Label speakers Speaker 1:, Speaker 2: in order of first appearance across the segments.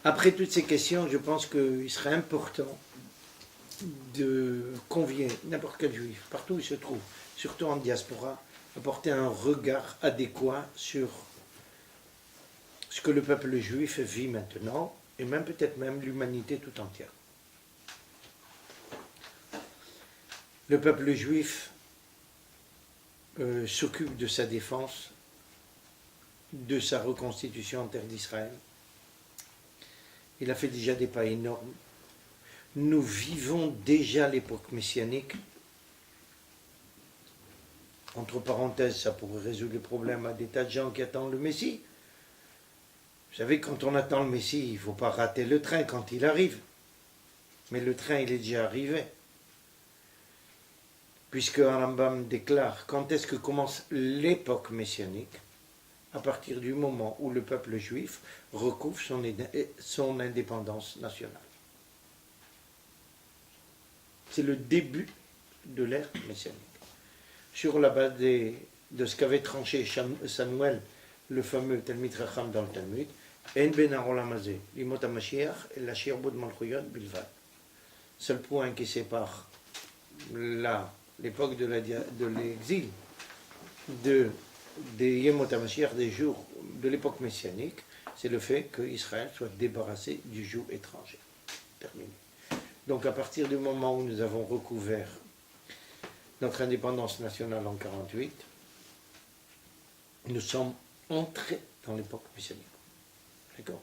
Speaker 1: Après toutes ces questions, je pense qu'il serait important de convier n'importe quel juif, partout où il se trouve, surtout en diaspora, à porter un regard adéquat sur ce que le peuple juif vit maintenant, et même peut-être même l'humanité tout entière. Le peuple juif s'occupe de sa défense, de sa reconstitution en terre d'Israël. Il a fait déjà des pas énormes. Nous vivons déjà l'époque messianique. Entre parenthèses, ça pourrait résoudre les problèmes à des tas de gens qui attendent le Messie. Vous savez, quand on attend le Messie, il ne faut pas rater le train quand il arrive. Mais le train, il est déjà arrivé. Puisque Rambam déclare quand est-ce que commence l'époque messianique, à partir du moment où le peuple juif recouvre son indépendance nationale. C'est le début de l'ère messianique. Sur la base de ce qu'avait tranché Samuel, le fameux Talmid Racham dans le Talmud, En ben haolam hazeh, limot hamashiach, et la shirbut malchuyot bilvad. Seul point qui sépare l'époque de l'exil des Yemot HaMashiach, des jours de l'époque messianique, c'est le fait qu'Israël soit débarrassé du joug étranger. Terminé. Donc à partir du moment où nous avons recouvert notre indépendance nationale en 1948, nous sommes entrés dans l'époque messianique. D'accord ?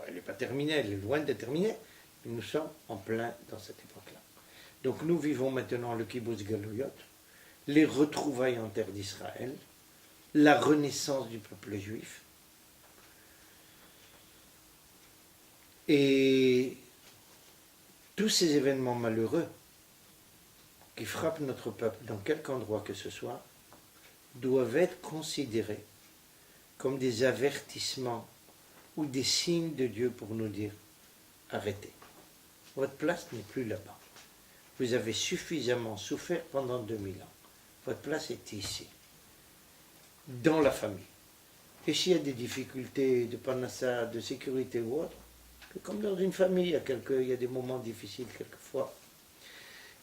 Speaker 1: Elle n'est pas terminée, elle est loin d'être terminée, mais nous sommes en plein dans cette époque-là. Donc nous vivons maintenant le Kibbutz Galouyot, les retrouvailles en terre d'Israël, la renaissance du peuple juif. Et tous ces événements malheureux qui frappent notre peuple dans quelque endroit que ce soit, doivent être considérés comme des avertissements ou des signes de Dieu pour nous dire arrêtez. Votre place n'est plus là-bas. Vous avez suffisamment souffert pendant 2000 ans. Votre place est ici, dans la famille. Et s'il y a des difficultés de panassa, de sécurité ou autre, comme dans une famille, il y a des moments difficiles quelquefois,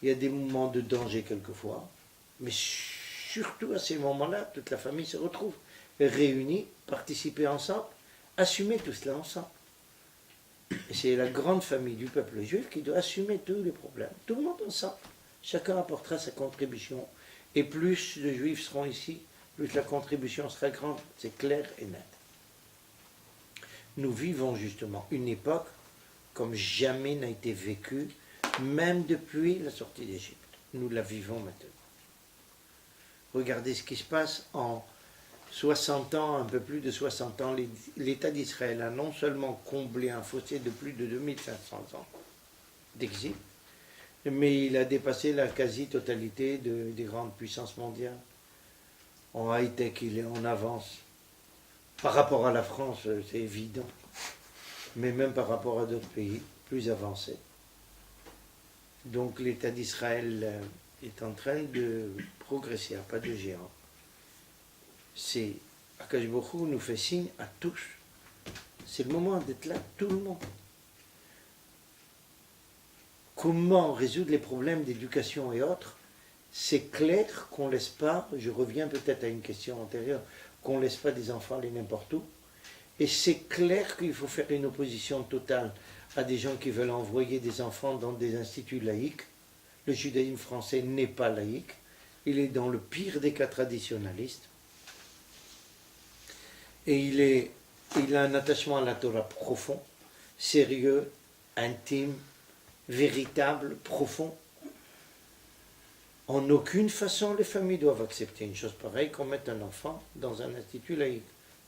Speaker 1: il y a des moments de danger quelquefois, mais surtout à ces moments-là, toute la famille se retrouve réunie, participer ensemble, assumer tout cela ensemble. Et c'est la grande famille du peuple juif qui doit assumer tous les problèmes. Tout le monde ensemble. Chacun apportera sa contribution. Et plus de juifs seront ici, plus la contribution sera grande. C'est clair et net. Nous vivons justement une époque comme jamais n'a été vécue, même depuis la sortie d'Égypte. Nous la vivons maintenant. Regardez ce qui se passe en 60 ans, un peu plus de 60 ans, l'État d'Israël a non seulement comblé un fossé de plus de 2500 ans d'exil, mais il a dépassé la quasi-totalité des grandes puissances mondiales. En high-tech, il est en avance. Par rapport à la France, c'est évident, mais même par rapport à d'autres pays plus avancés. Donc l'État d'Israël est en train de progresser à pas de géant. C'est Akash Baruch Hu nous fait signe à tous. C'est le moment d'être là, tout le monde. Comment résoudre les problèmes d'éducation et autres? C'est clair qu'on ne laisse pas, je reviens peut-être à une question antérieure, qu'on ne laisse pas des enfants aller n'importe où. Et c'est clair qu'il faut faire une opposition totale à des gens qui veulent envoyer des enfants dans des instituts laïques. Le judaïsme français n'est pas laïque. Il est dans le pire des cas traditionnalistes. Et il a un attachement à la Torah profond, sérieux, intime, véritable, profond. En aucune façon, les familles doivent accepter une chose pareille qu'on mette un enfant dans un institut laïque.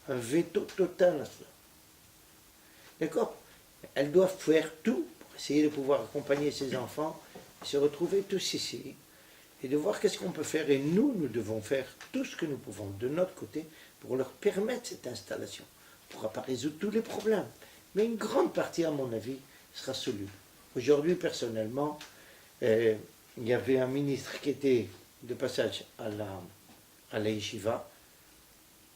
Speaker 1: Un veto total à cela. D'accord? Elles doivent faire tout pour essayer de pouvoir accompagner ces enfants, se retrouver tous ici, et de voir qu'est-ce qu'on peut faire. Et nous devons faire tout ce que nous pouvons de notre côté pour leur permettre cette installation. On ne pourra pas résoudre tous les problèmes, mais une grande partie, à mon avis, sera soluble. Aujourd'hui, personnellement, il y avait un ministre qui était de passage à la yeshiva,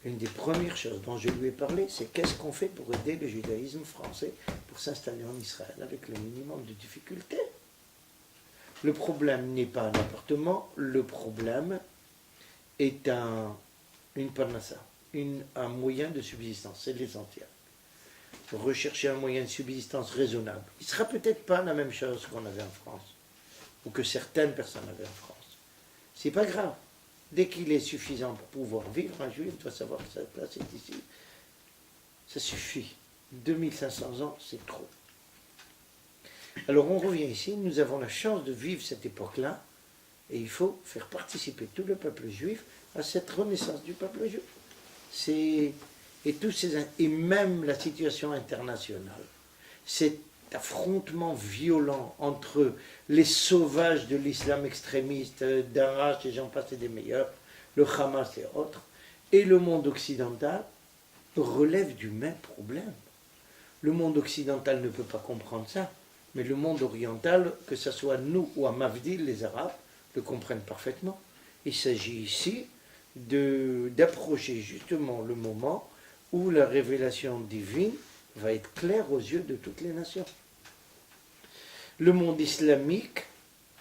Speaker 1: une des premières choses dont je lui ai parlé, c'est qu'est-ce qu'on fait pour aider le judaïsme français pour s'installer en Israël avec le minimum de difficultés. Le problème n'est pas un appartement, le problème est une parnassa, un moyen de subsistance, c'est l'essentiel. Rechercher un moyen de subsistance raisonnable. Il ne sera peut-être pas la même chose qu'on avait en France, ou que certaines personnes avaient en France. C'est pas grave. Dès qu'il est suffisant pour pouvoir vivre, un juif doit savoir que sa place est ici. Ça suffit. 2500 ans, c'est trop. Alors on revient ici, nous avons la chance de vivre cette époque-là, et il faut faire participer tout le peuple juif à cette renaissance du peuple juif. Et même la situation internationale, cet affrontement violent entre les sauvages de l'islam extrémiste, Daesh et j'en passe et des meilleurs, le Hamas et autres, et le monde occidental, relève du même problème. Le monde occidental ne peut pas comprendre ça, mais le monde oriental, que ce soit nous ou à Mavdil, les Arabes, le comprennent parfaitement. Il s'agit ici d'approcher justement le moment où la révélation divine va être claire aux yeux de toutes les nations. Le monde islamique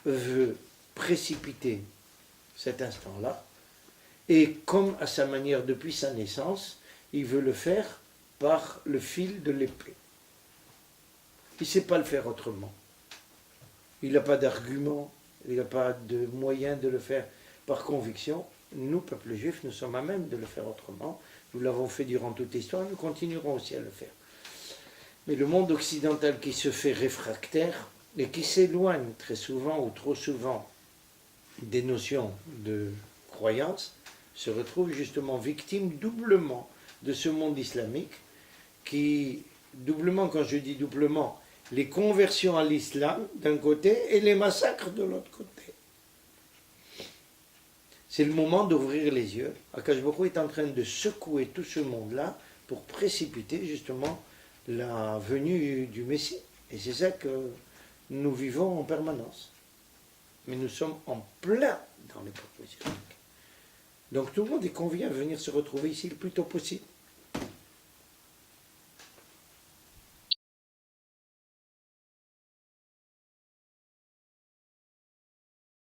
Speaker 1: veut précipiter cet instant-là, et comme à sa manière depuis sa naissance, il veut le faire par le fil de l'épée. Il ne sait pas le faire autrement. Il n'a pas d'argument, il n'a pas de moyen de le faire par conviction. Nous, peuple juif, nous sommes à même de le faire autrement. Nous l'avons fait durant toute l'histoire, nous continuerons aussi à le faire. Mais le monde occidental qui se fait réfractaire et qui s'éloigne très souvent ou trop souvent des notions de croyance, se retrouve justement victime doublement de ce monde islamique qui, doublement, quand je dis doublement, les conversions à l'islam d'un côté et les massacres de l'autre côté. C'est le moment d'ouvrir les yeux. Akash Baruch est en train de secouer tout ce monde-là pour précipiter justement la venue du Messie. Et c'est ça que nous vivons en permanence. Mais nous sommes en plein dans l'époque messianique. Donc tout le monde est convié à venir se retrouver ici le plus tôt possible.